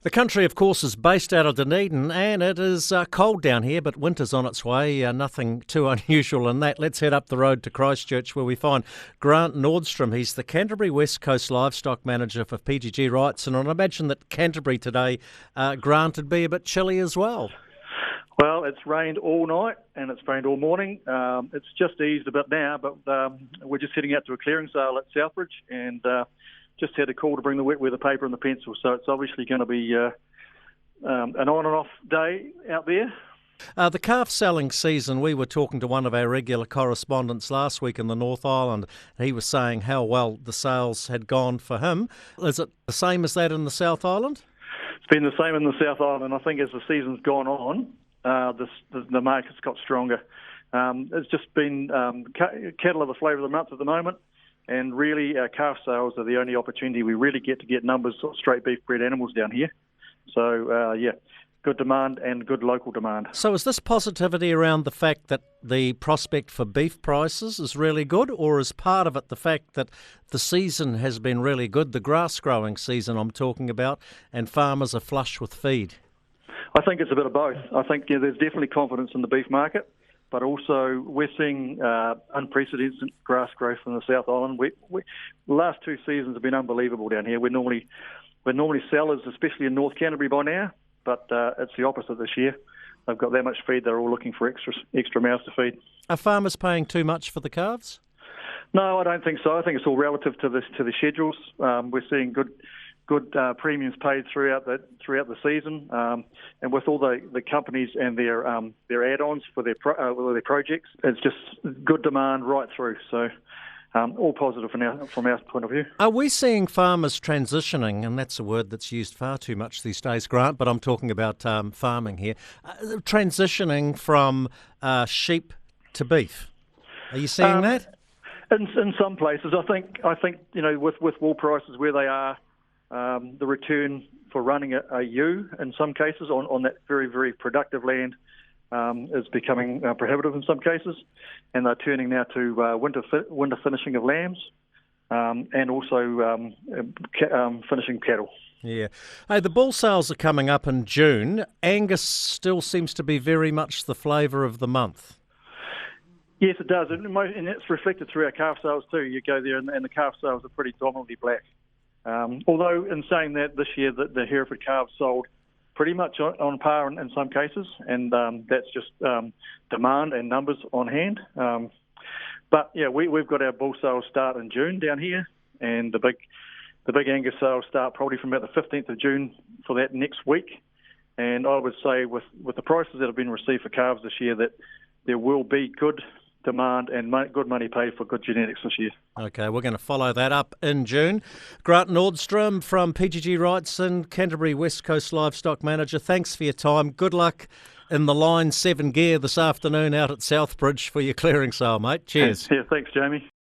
The country, of course, is based out of Dunedin, and it is cold down here, but winter's on its way. Nothing too unusual in that. Let's head up the road to Christchurch, where we find Grant Nordstrom. He's the Canterbury West Coast Livestock Manager for PGG Wrightson, and I imagine that Canterbury today, Grant, would be a bit chilly as well. Well, it's rained all night and it's rained all morning. It's just eased a bit now, but we're just heading out to a clearing sale at Southbridge and just had a call to bring the wet weather paper and the pencil. So it's obviously going to be an on and off day out there. The calf selling season, we were talking to one of our regular correspondents last week in the North Island. He was saying how well the sales had gone for him. Is it the same as that in the South Island? It's been the same in the South Island. I think as the season's gone on, the market's got stronger. It's just been cattle are the flavour of the month at the moment, and really our calf sales are the only opportunity we really get to get numbers of straight beef bred animals down here. So, good demand and good local demand. So is this positivity around the fact that the prospect for beef prices is really good, or is part of it the fact that the season has been really good, the grass growing season I'm talking about, and farmers are flush with feed? I think it's a bit of both. I think there's definitely confidence in the beef market, but also we're seeing unprecedented grass growth in the South Island. The last two seasons have been unbelievable down here. We're normally sellers, especially in North Canterbury by now, but it's the opposite this year. They've got that much feed; they're all looking for extra mouths to feed. Are farmers paying too much for the calves? No, I don't think so. I think it's all relative to the schedules. We're seeing good premiums paid throughout the season, and with all the companies and their add-ons for their projects, it's just good demand right through. So all positive from our point of view. Are we seeing farmers transitioning, and that's a word that's used far too much these days, Grant, but I'm talking about farming here, transitioning from sheep to beef? Are you seeing that? In some places, I think with wool prices where they are. The return for running a ewe in some cases on that very, very productive land is becoming prohibitive in some cases, and they're turning now to winter finishing of lambs and also finishing cattle. Yeah. Hey, the bull sales are coming up in June. Angus still seems to be very much the flavour of the month. Yes, it does, and it's reflected through our calf sales too. You go there and the calf sales are pretty dominantly black. Although, in saying that, this year the Hereford calves sold pretty much on par in some cases, and that's just demand and numbers on hand. But yeah, we've got our bull sales start in June down here, and the big Angus sales start probably from about the 15th of June for that next week. And I would say with the prices that have been received for calves this year, that there will be good demand and good money paid for good genetics this year. Okay, we're going to follow that up in June. Grant Nordstrom from PGG Wrightson, Canterbury West Coast Livestock Manager, thanks for your time. Good luck in the Line 7 gear this afternoon out at Southbridge for your clearing sale, mate. Cheers. Yeah, thanks, Jamie.